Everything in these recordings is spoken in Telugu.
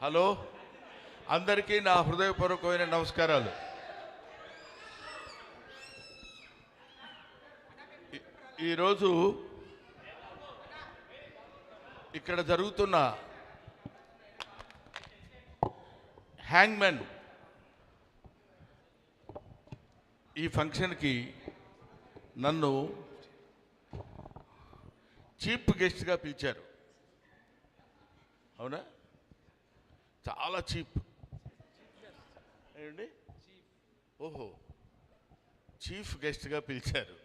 హలో, అందరికీ నా హృదయపూర్వకమైన నమస్కారాలు. ఈరోజు ఇక్కడ జరుగుతున్న హ్యాంగ్మెన్ ఈ ఫంక్షన్కి నన్ను చీఫ్ గెస్ట్గా పిలిచారు. అవునా? చాలా చీప్. ఏంటి? ఓహో, చీఫ్ గెస్ట్గా పిలిచారు.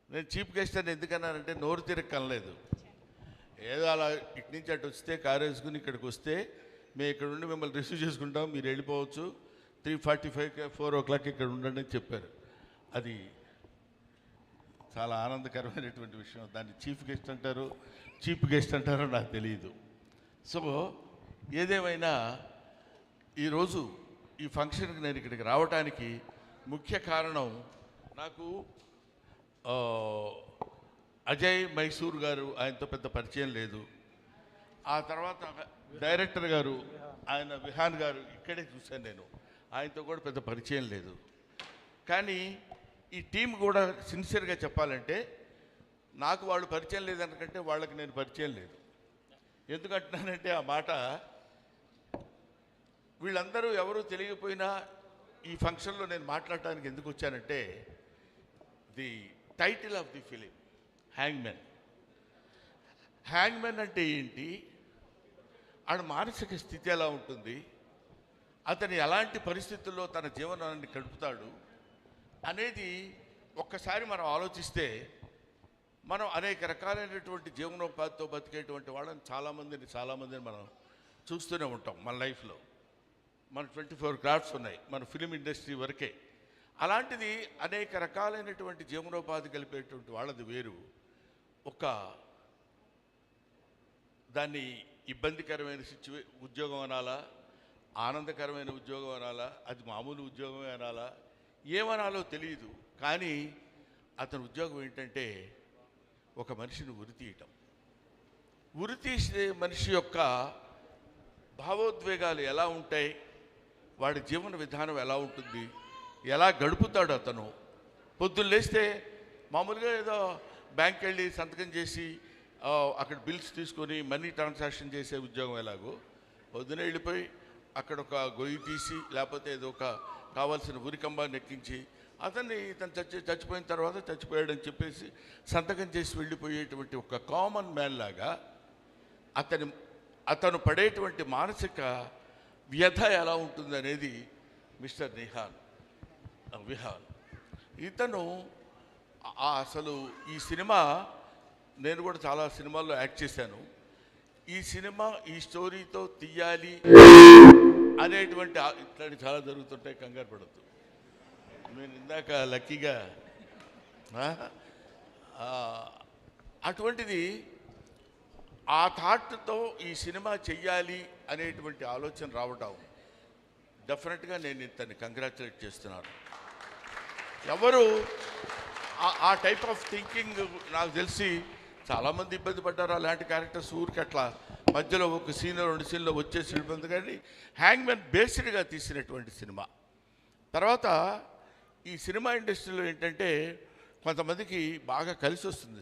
నేను చీఫ్ గెస్ట్ అని ఎందుకన్నానంటే నోరు తిరగలేదు. ఏదో అలా ఇటు నుంచి అటు వస్తే కారు వేసుకుని ఇక్కడికి వస్తే మేము ఇక్కడ ఉండి మిమ్మల్ని రిసీవ్ చేసుకుంటాం, మీరు వెళ్ళిపోవచ్చు, 3:45 4 o'clock ఇక్కడ ఉండండి అని చెప్పారు. అది చాలా ఆనందకరమైనటువంటి విషయం. దాన్ని చీఫ్ గెస్ట్ అంటారు, చీఫ్ గెస్ట్ అంటారో నాకు తెలియదు. సో ఏదేమైనా ఈరోజు ఈ ఫంక్షన్కి నేను ఇక్కడికి రావడానికి ముఖ్య కారణం, నాకు అజయ్ మైసూర్ గారు, ఆయనతో పెద్ద పరిచయం లేదు. ఆ తర్వాత డైరెక్టర్ గారు, ఆయన విహాన్ గారు, ఇక్కడే చూశాను నేను, ఆయనతో కూడా పెద్ద పరిచయం లేదు. కానీ ఈ టీం కూడా సిన్సియర్గా చెప్పాలంటే నాకు వాళ్ళు పరిచయం లేదనుకంటే వాళ్ళకి నేను పరిచయం లేదు. ఎందుకంటున్నానంటే ఆ మాట, వీళ్ళందరూ ఎవరూ తెలియకపోయినా ఈ ఫంక్షన్లో నేను మాట్లాడటానికి ఎందుకు వచ్చానంటే, the title of the film hangmen. Hangmen అంటే ఏంటి, ఆడ మానసిక స్థితి ఎలా ఉంటుంది, అతను ఎలాంటి పరిస్థితుల్లో తన జీవనాన్ని గడుపుతాడు అనేది ఒక్కసారి మనం ఆలోచిస్తే, మనం అనేక రకాలైనటువంటి జీవనోపాధితో బతికేటువంటి వాళ్ళని చాలామందిని మనం చూస్తూనే ఉంటాం మన లైఫ్లో. మన 24 క్రాఫ్ట్స్ ఉన్నాయి మన ఫిలిం ఇండస్ట్రీ వరకే. అలాంటిది అనేక రకాలైనటువంటి జీవనోపాధి కలిపేటువంటి వాళ్ళది వేరు. ఒక దాన్ని ఇబ్బందికరమైన ఉద్యోగం అనాలా, ఆనందకరమైన ఉద్యోగం అనాలా, అది మామూలు ఉద్యోగమే అనాలా, ఏమనాలో తెలియదు. కానీ అతని ఉద్యోగం ఏంటంటే ఒక మనిషిని ఉరితీయటం. ఉరితీసే మనిషి యొక్క భావోద్వేగాలు ఎలా ఉంటాయి, వాడి జీవన విధానం ఎలా ఉంటుంది, ఎలా గడుపుతాడు అతను. పొద్దున్న లేస్తే మామూలుగా ఏదో బ్యాంక్ వెళ్ళి సంతకం చేసి అక్కడ బిల్స్ తీసుకొని మనీ ట్రాన్సాక్షన్ చేసే ఉద్యోగం ఎలాగో, పొద్దున వెళ్ళిపోయి అక్కడ ఒక గొయ్యి తీసి లేకపోతే ఏదో ఒక కావాల్సిన ఉరికంబాన్ని ఎక్కించి ఇతను చచ్చిపోయిన తర్వాత చచ్చిపోయాడని చెప్పేసి సంతకం చేసి వెళ్ళిపోయేటువంటి ఒక కామన్ మ్యాన్ లాగా అతను పడేటువంటి మానసిక వ్యధ ఎలా ఉంటుంది అనేది మిస్టర్ విహాన్. ఇతను అసలు ఈ సినిమా, నేను కూడా చాలా సినిమాల్లో యాక్ట్ చేశాను. ఈ సినిమా ఈ స్టోరీతో తీయాలి అనేటువంటి ఇట్లాంటి చాలా జరుగుతుంటాయి, కంగారు పడద్దు. నేను ఇందాక లక్కీగా అటువంటిది ఆ థాట్తో ఈ సినిమా చెయ్యాలి అనేటువంటి ఆలోచన రావటం డెఫినెట్గా నేను ఇతన్ని కంగ్రాచులేట్ చేస్తున్నాను. ఎవరు ఆ టైప్ ఆఫ్ థింకింగ్ నాకు తెలిసి చాలామంది ఇబ్బంది పడ్డారు. అలాంటి క్యారెక్టర్స్ ఊరికి అట్లా మధ్యలో ఒక సీన్ 2 సీన్లో వచ్చేసి వెళ్ళిపోయింది. కానీ హ్యాంగ్మెన్ బేస్డ్గా తీసినటువంటి సినిమా. తర్వాత ఈ సినిమా ఇండస్ట్రీలో ఏంటంటే కొంతమందికి బాగా కలిసి వస్తుంది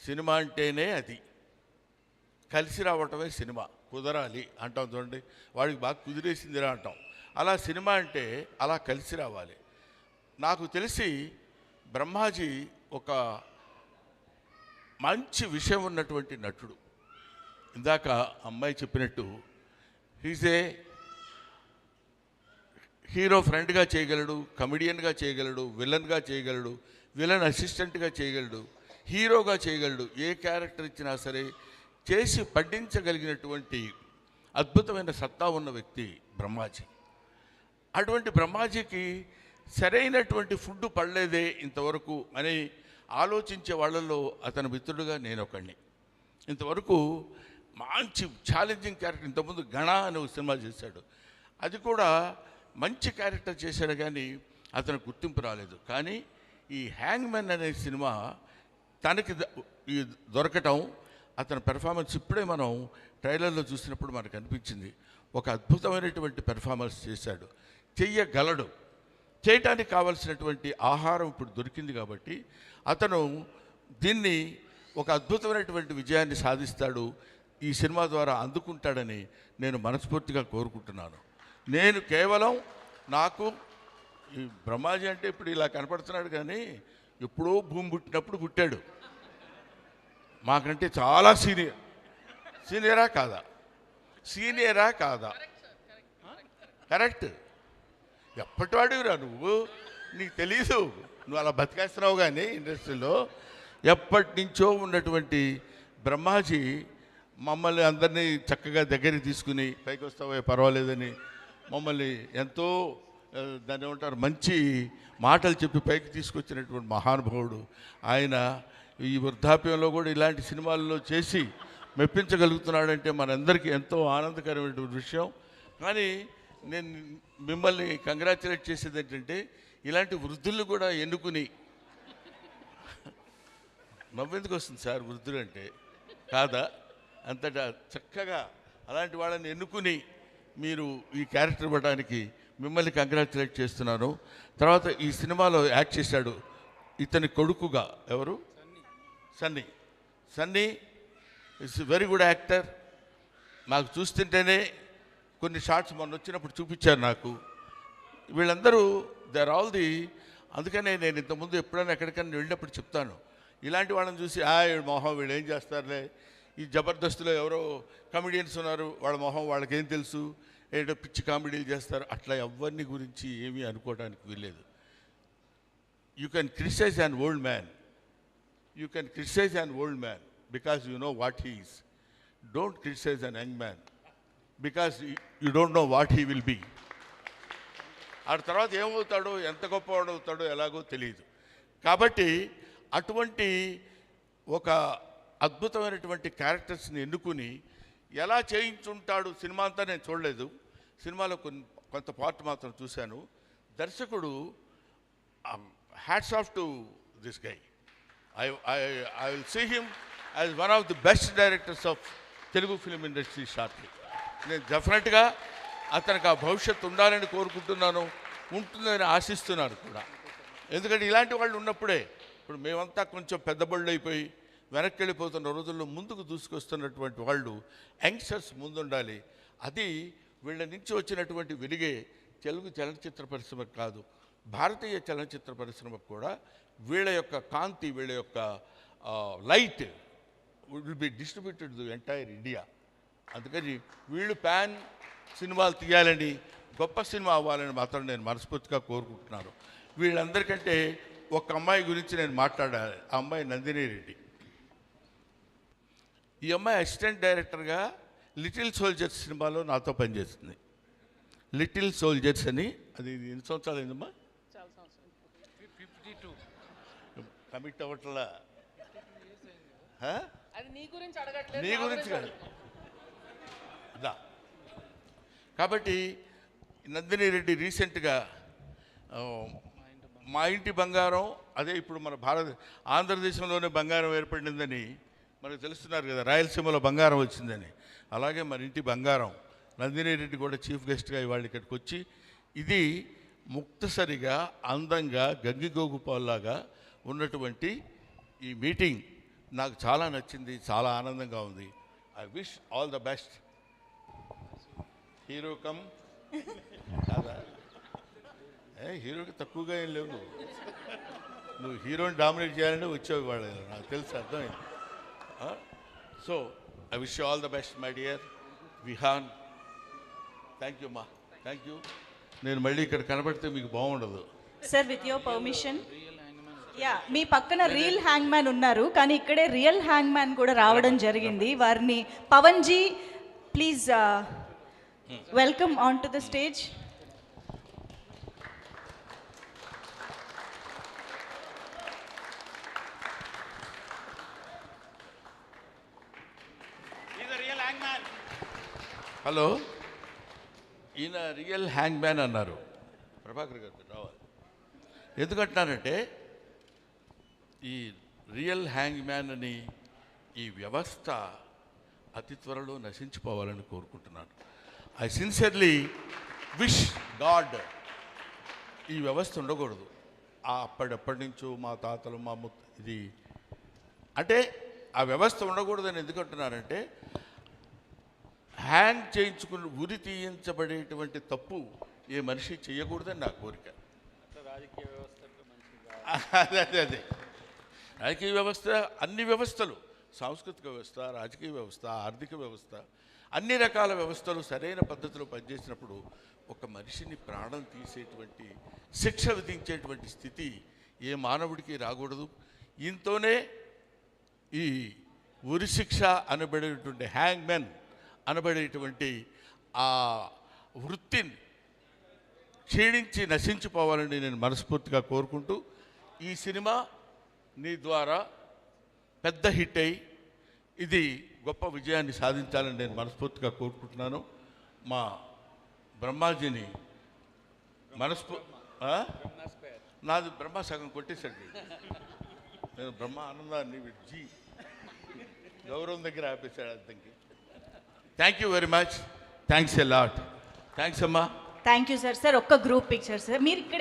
సినిమా అంటేనే అది కలిసి రావటమే సినిమా. కుదరాలి అంటాం చూడండి, వాడికి బాగా కుదిరేసిందిరా అంటాం. అలా సినిమా అంటే అలా కలిసి రావాలి. నాకు తెలిసి బ్రహ్మాజీ ఒక మంచి విషయం ఉన్నటువంటి నటుడు. ఇందాక అమ్మాయి చెప్పినట్టు హీజ్ ఏ హీరో ఫ్రెండ్గా చేయగలడు, కమెడియన్గా చేయగలడు, విలన్గా చేయగలడు, విలన్ అసిస్టెంట్గా చేయగలడు, హీరోగా చేయగలడు. ఏ క్యారెక్టర్ ఇచ్చినా సరే చేసి పడ్డించగలిగినటువంటి అద్భుతమైన సత్తా ఉన్న వ్యక్తి బ్రహ్మాజీ. అటువంటి బ్రహ్మాజీకి సరైనటువంటి ఫుడ్ పడలేదే ఇంతవరకు అని ఆలోచించే వాళ్ళల్లో అతని మిత్రుడుగా నేను ఒకడిని. ఇంతవరకు మంచి ఛాలెంజింగ్ క్యారెక్టర్, ఇంతకుముందు గణ అనే ఒక సినిమా చేశాడు, అది కూడా మంచి క్యారెక్టర్ చేశాడు, కానీ అతను గుర్తింపు రాలేదు. కానీ ఈ హ్యాంగ్మెన్ అనే సినిమా తనకి దొరకటం, అతని పెర్ఫార్మెన్స్ ఇప్పుడే మనం ట్రైలర్లో చూసినప్పుడు మనకు అనిపించింది. ఒక అద్భుతమైనటువంటి పెర్ఫార్మెన్స్ చేశాడు, చెయ్యగలడు. చేయటానికి కావలసినటువంటి ఆహారం ఇప్పుడు దొరికింది కాబట్టి అతను దీన్ని ఒక అద్భుతమైనటువంటి విజయాన్ని సాధిస్తాడు, ఈ సినిమా ద్వారా అందుకుంటాడని నేను మనస్ఫూర్తిగా కోరుకుంటున్నాను. నేను కేవలం నాకు ఈ బ్రహ్మాజీ అంటే ఇప్పుడు ఇలా కనపడుతున్నాడు, కానీ ఎప్పుడో భూమి పుట్టినప్పుడు పుట్టాడు. మాకంటే చాలా సీనియరా కాదా? కరెక్ట్. ఎప్పటివాడివిరా నువ్వు, నీకు తెలీదు, నువ్వు అలా బతికేస్తున్నావు. కానీ ఇండస్ట్రీలో ఎప్పటి నుంచో ఉన్నటువంటి బ్రహ్మాజీ మమ్మల్ని అందరినీ చక్కగా దగ్గరికి తీసుకుని పైకి వస్తావే పర్వాలేదని మమ్మల్ని ఎంతో దాన్ని ఏమంటారు మంచి మాటలు చెప్పి పైకి తీసుకొచ్చినటువంటి మహానుభావుడు ఆయన. ఈ వృద్ధాప్యంలో కూడా ఇలాంటి సినిమాల్లో చేసి మెప్పించగలుగుతున్నాడంటే మనందరికీ ఎంతో ఆనందకరమైనటువంటి విషయం. కానీ నేను మిమ్మల్ని కంగ్రాచులేట్ చేసేది ఏంటంటే ఇలాంటి వృద్ధులను కూడా ఎన్నుకుని, నవ్వెందుకు వస్తుంది సార్ వృద్ధులు అంటే, కాదా, అంతటా చక్కగా అలాంటి వాళ్ళని ఎన్నుకుని మీరు ఈ క్యారెక్టర్ ఇవ్వడానికి మిమ్మల్ని కంగ్రాచులేట్ చేస్తున్నాను. తర్వాత ఈ సినిమాలో యాక్ట్ చేశాడు ఇతని కొడుకుగా ఎవరు, Sunny it's very good actor. నాకు చూస్తుంటేనే కొన్ని షార్ట్స్ మొన్న వచ్చినప్పుడు చూపించారు నాకు. వీళ్ళందరూ దే ఆర్ ఆల్ ది, అందుకనే నేను ఇంతకుముందు ఎప్పుడైనా ఎక్కడికైనా వెళ్ళినప్పుడు చెప్తాను, ఇలాంటి వాళ్ళని చూసి మొహం వీళ్ళు ఏం చేస్తారులే, ఈ జబర్దస్త్లో ఎవరో కామెడియన్స్ ఉన్నారు, వాళ్ళ మొహం వాళ్ళకేం తెలుసు, ఏదో పిచ్చి కామెడీలు చేస్తారు, అట్లా ఎవరిని గురించి ఏమీ అనుకోవడానికి వీల్లేదు. You can criticize an old man because you know what he is. Don't criticize an young man because you don't know what he will be. ఆ తర్వాత ఏమవుతాడో, ఎంత గొప్పవాడు అవుతాడో ఎలాగో తెలియదు. కాబట్టి అటువంటి ఒక అద్భుతమైనటువంటి క్యారెక్టర్స్ని ఎన్నుకుని ఎలా చేయించుంటాడు. సినిమా అంతా నేను చూడలేదు, సినిమాలో కొంత పార్ట్ మాత్రం చూశాను. దర్శకుడు hats off to this guy. I will see him as one of the best directors of Telugu film industry shortly. నేను డెఫినెట్గా అతనికి ఆ భవిష్యత్తు ఉండాలని కోరుకుంటున్నాను, ఉంటుందని ఆశిస్తున్నాను కూడా. ఎందుకంటే ఇలాంటి వాళ్ళు ఉన్నప్పుడే, ఇప్పుడు మేమంతా కొంచెం పెద్ద బళ్ళు అయిపోయి వెనక్కి వెళ్ళిపోతున్న రోజుల్లో ముందుకు దూసుకొస్తున్నటువంటి వాళ్ళు యంగ్స్టర్స్ ముందుండాలి. అది వీళ్ళ నుంచి వచ్చినటువంటి వెలుగే తెలుగు చలనచిత్ర పరిశ్రమకు కాదు, భారతీయ చలనచిత్ర పరిశ్రమకు కూడా వీళ్ళ యొక్క కాంతి, వీళ్ళ యొక్క light will be distributed to entire India. అందుకని వీళ్ళు ప్యాన్ సినిమాలు తీయాలని, గొప్ప సినిమా అవ్వాలని మాత్రం నేను మనస్ఫూర్తిగా కోరుకుంటున్నాను. వీళ్ళందరికంటే ఒక అమ్మాయి గురించి నేను మాట్లాడాలి. ఆ అమ్మాయి నందిని రెడ్డి. ఈ అమ్మాయి అసిస్టెంట్ డైరెక్టర్గా లిటిల్ సోల్జర్స్ సినిమాలో నాతో పనిచేస్తుంది. లిటిల్ సోల్జర్స్ అని, అది ఎన్ని సంవత్సరాలు అయిందమ్మా? కమిట్ అవ్వట్లా. నీ గురించి కాదు. కాబట్టి నందిని రెడ్డి రీసెంట్గా మా ఇంటి బంగారం, అదే ఇప్పుడు మన ఆంధ్రదేశంలోనే బంగారం ఏర్పడిందని మనకు తెలుస్తున్నారు కదా, రాయలసీమలో బంగారం వచ్చిందని. అలాగే మన ఇంటి బంగారం నందిని రెడ్డి కూడా చీఫ్ గెస్ట్గా ఇవాళ ఇక్కడికి వచ్చి, ఇది ముక్తసరిగా అందంగా గంగిగోగుపాల్లాగా ఉన్నటువంటి ఈ మీటింగ్ నాకు చాలా నచ్చింది, చాలా ఆనందంగా ఉంది. I wish all the best. Hero come కాదా, హీరోకి తక్కువగా ఏం లేవు, నువ్వు హీరోని డామినేట్ చేయాలంటే వచ్చావు వాళ్ళు, నాకు తెలుసు, అర్థమైంది. So I wish all the best my dear Vihaan. Thank you మా, థ్యాంక్ యూ. నేను మళ్ళీ ఇక్కడ కనబడితే మీకు బాగుండదు. Sir with your permission, yeah, మీ పక్కన రియల్ హ్యాంగ్ మ్యాన్ ఉన్నారు, కానీ ఇక్కడే రియల్ హ్యాంగ్ మ్యాన్ కూడా రావడం జరిగింది. వారిని Pavan ji please welcome on to the stage. Hello, ఈయన రియల్ హ్యాంగ్ మ్యాన్ అన్నారు. ప్రభాకర్ గారు రావాలి. ఎందుకంటున్నానంటే ఈ రియల్ హ్యాంగ్ మ్యాన్ అని ఈ వ్యవస్థ అతి త్వరలో నశించిపోవాలని కోరుకుంటున్నాను. ఐ సిన్సియర్లీ విష్ గాడ్ ఈ వ్యవస్థ ఉండకూడదు. అప్పటి నుంచో మా తాతలు మా ఇది అంటే ఆ వ్యవస్థ ఉండకూడదని ఎందుకంటున్నారంటే హ్యాంగ్ చేయించుకుని ఉరి తీయించబడేటువంటి తప్పు ఏ మనిషి చేయకూడదని నా కోరిక. అదే రాజకీయ వ్యవస్థ, అన్ని వ్యవస్థలు, సాంస్కృతిక వ్యవస్థ, రాజకీయ వ్యవస్థ, ఆర్థిక వ్యవస్థ, అన్ని రకాల వ్యవస్థలు సరైన పద్ధతిలో పనిచేసినప్పుడు ఒక మనిషిని ప్రాణం తీసేటువంటి శిక్ష విధించేటువంటి స్థితి ఏ మానవుడికి రాకూడదు. ఇంతోనే ఈ ఉరి శిక్ష అనబడేటువంటి హ్యాంగ్మెన్ అనబడేటువంటి ఆ వృత్తిని క్షీణించి నశించిపోవాలని నేను మనస్ఫూర్తిగా కోరుకుంటూ, ఈ సినిమా నీ ద్వారా పెద్ద హిట్ అయ్యి ఇది గొప్ప విజయాన్ని సాధించాలని నేను మనస్ఫూర్తిగా కోరుకుంటున్నాను. మా బ్రహ్మాజీని నాది బ్రహ్మ సగం కొట్టేశాడు. నేను బ్రహ్మ ఆనందాన్ని జీ గౌరవం దగ్గర ఆపేశాడు అర్థంకి. Thank you very much. Thanks a lot. Thanks అమ్మా. Thank you sir. సార్ ఒక్క గ్రూప్ పిక్చర్ సార్ మీరు ఇక్కడ